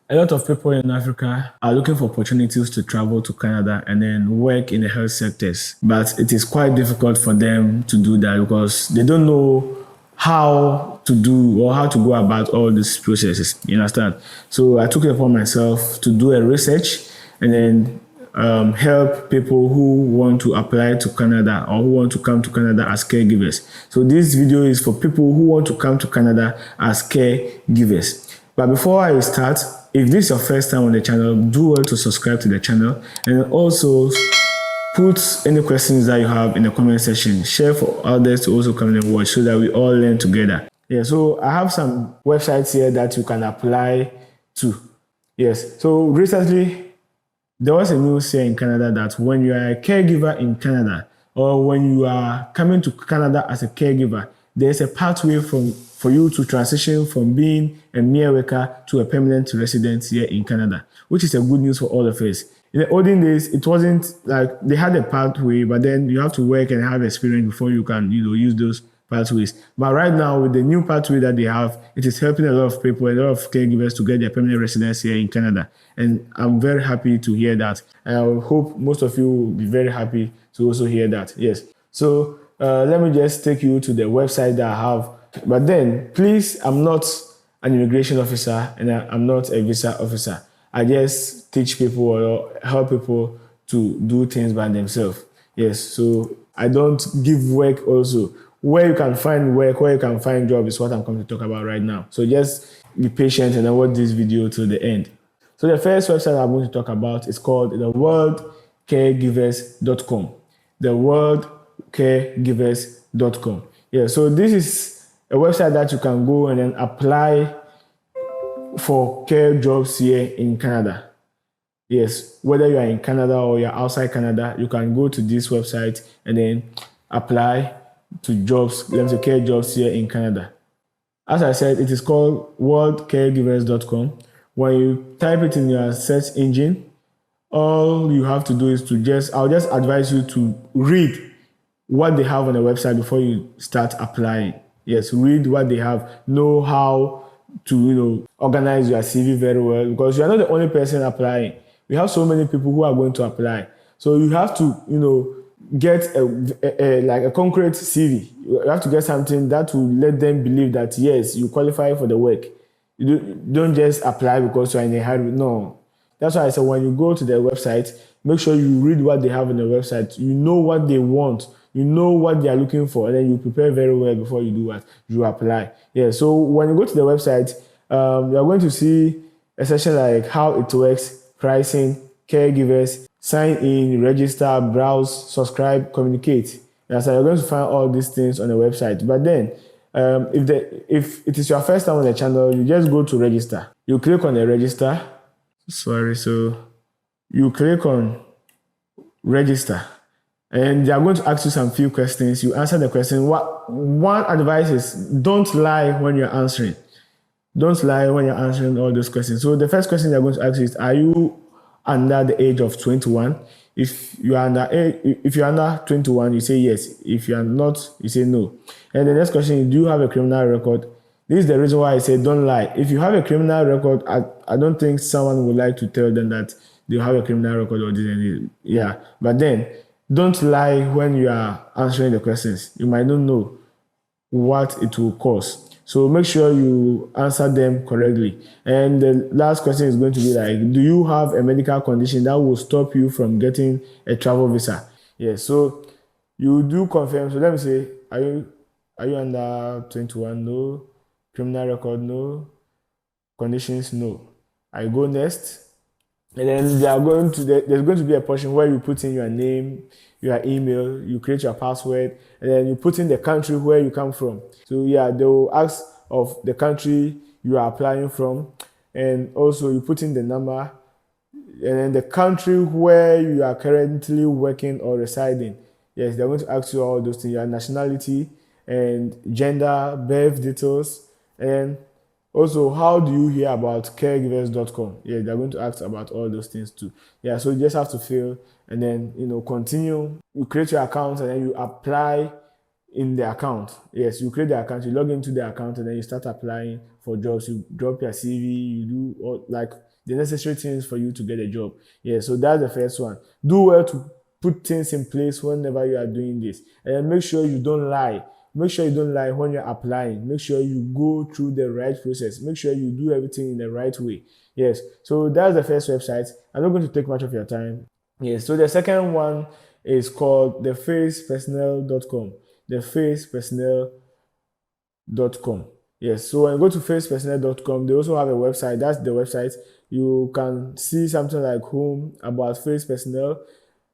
A lot of people in Africa are looking for opportunities to travel to Canada and then work in the health sectors. But it is quite difficult for them to do that because they don't know how to do or how to go about all these processes. You understand? So I took it upon myself to do a research and then help people who want to apply to Canada or who want to come to Canada as caregivers. So this video is for people who want to come to Canada as caregivers. But before I start, if this is your first time on the channel, do well to subscribe to the channel and also put any questions that you have in the comment section. Share for others to also come and watch so that we all learn together. Yeah, so I have some websites here that you can apply to. Yes, so recently there was a news here in Canada that when you are a caregiver in Canada or when you are coming to Canada as a caregiver, there's a pathway for you to transition from being a mere worker to a permanent resident here in Canada, which is a good news for all of us. In the olden days, it wasn't like they had a pathway, but then you have to work and have experience before you can, use those pathways. But right now, with the new pathway that they have, it is helping a lot of people, a lot of caregivers to get their permanent residence here in Canada. And I'm very happy to hear that. And I hope most of you will be very happy to also hear that. Yes. So let me just take you to the website that I have. But then, please, I'm not an immigration officer and I'm not a visa officer. I just teach people or help people to do things by themselves. Yes, so I don't give work also. Where you can find work, where you can find job is what I'm going to talk about right now. So just be patient and watch this video till the end. So the first website I'm going to talk about is called theworldcaregivers.com. Theworldcaregivers.com. Yeah, so this is a website that you can go and then apply for care jobs here in Canada. Yes, whether you are in Canada or you're outside Canada, you can go to this website and then apply to jobs, let me say care jobs here in Canada. As I said, it is called worldcaregivers.com. When you type it in your search engine, all you have to do is I'll just advise you to read what they have on the website before you start applying. Yes, read what they have, know how to, organize your CV very well because you're not the only person applying. We have so many people who are going to apply. So you have to, get a concrete CV. You have to get something that will let them believe that, yes, you qualify for the work. You don't just apply because you're in a hurry. No. That's why I said when you go to their website, make sure you read what they have on the website. You know what they want. You know what they are looking for, and then you prepare very well before you do what? You apply. Yeah, so when you go to the website, you're going to see a section like how it works, pricing, caregivers, sign in, register, browse, subscribe, communicate. Yeah, so you're going to find all these things on the website. But then, if it is your first time on the channel, you just go to register. You click on the register. So you click on register. And they are going to ask you some few questions. You answer the question. One advice is don't lie when you're answering. Don't lie when you're answering all those questions. So the first question they're going to ask you is, are you under the age of 21? If you're under 21, you say yes. If you're not, you say no. And the next question is, do you have a criminal record? This is the reason why I say don't lie. If you have a criminal record, I don't think someone would like to tell them that they have a criminal record or this and this. Yeah, but then don't lie when you are answering the questions. You might not know what it will cost. So make sure you answer them correctly. And the last question is going to be like, do you have a medical condition that will stop you from getting a travel visa? Yes, so you do confirm. So let me say, are you under 21? No. Criminal record? No. Conditions? No. I go next. And then there's going to be a portion where you put in your name, your email, you create your password, and then you put in the country where you come from. So yeah, they will ask of the country you are applying from, and also you put in the number, and then the country where you are currently working or residing. Yes, they're going to ask you all those things, your nationality and gender, birth details, and also, how do you hear about caregivers.com? Yeah, they're going to ask about all those things too. Yeah, so you just have to fill and then, continue. You create your account and then you apply in the account. Yes, you create the account, you log into the account and then you start applying for jobs. You drop your CV, you do all, like the necessary things for you to get a job. Yeah, so that's the first one. Do well to put things in place whenever you are doing this, and make sure you don't lie. Make sure you don't lie when you're applying. Make sure you go through the right process. Make sure you do everything in the right way. Yes, so that's the first website. I'm not going to take much of your time. Yes, so the second one is called thefacepersonnel.com. Thefacepersonnel.com. Yes, so when you go to facepersonnel.com, they also have a website. That's the website. You can see something like home, about face personnel,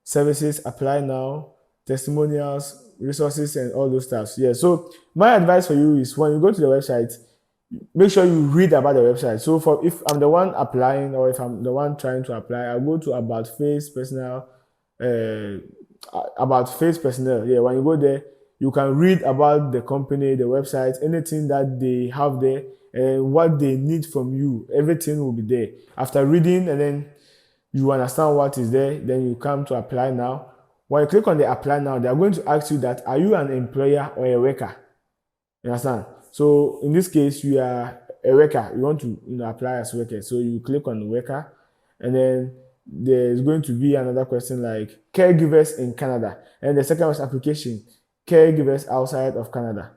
services, apply now, testimonials, resources, and all those stuff. Yeah, so my advice for you is when you go to the website, make sure you read about the website. So for if I'm the one applying or if I'm the one trying to apply, I'll go to about face personnel. Yeah, when you go there, you can read about the company, the website, anything that they have there, and what they need from you. Everything will be there. After reading, and then you understand what is there, then you come to apply now. When you click on the apply now, they are going to ask you that are you an employer or a worker? You understand? So in this case, you are a worker. You want to apply as worker. So you click on worker, and then there's going to be another question like caregivers in Canada. And the second was application, caregivers outside of Canada.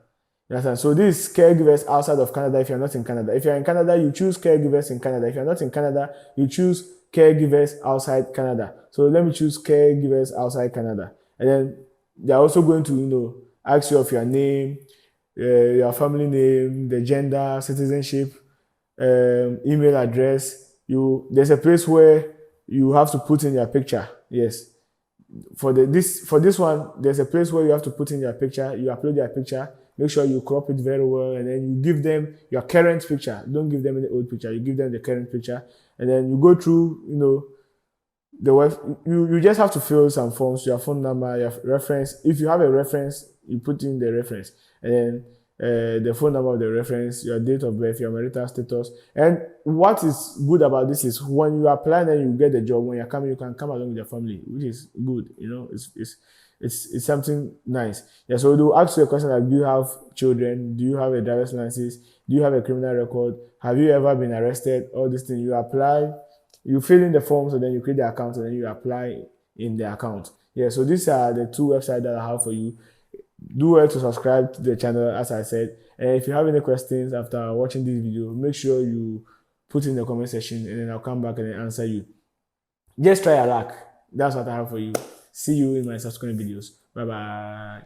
You understand? So this is caregivers outside of Canada if you're not in Canada. If you're in Canada, you choose caregivers in Canada. If you're not in Canada, you choose caregivers outside Canada. So let me choose caregivers outside Canada. And then they're also going to, ask you of your name, your family name, the gender, citizenship, email address. There's a place where you have to put in your picture. Yes, for this one, there's a place where you have to put in your picture. You upload your picture. Make sure you crop it very well, and then you give them your current picture. Don't give them any old picture. You give them the current picture, and then you go through. The web. You just have to fill some forms. Your phone number, your reference. If you have a reference, you put in the reference, and then the phone number of the reference, your date of birth, your marital status. And what is good about this is when you apply and you get the job, when you're coming, you can come along with your family, which is good. It's something nice. Yeah, so they'll ask you a question like, do you have children? Do you have a driver's license? Do you have a criminal record? Have you ever been arrested? All these things. You apply, you fill in the forms, and then you create the account, and then you apply in the account. Yeah, so these are the two websites that I have for you. Do well to subscribe to the channel, as I said. And if you have any questions after watching this video, make sure you put in the comment section, and then I'll come back and answer you. Just try your luck. That's what I have for you. See you in my subsequent videos. Bye bye.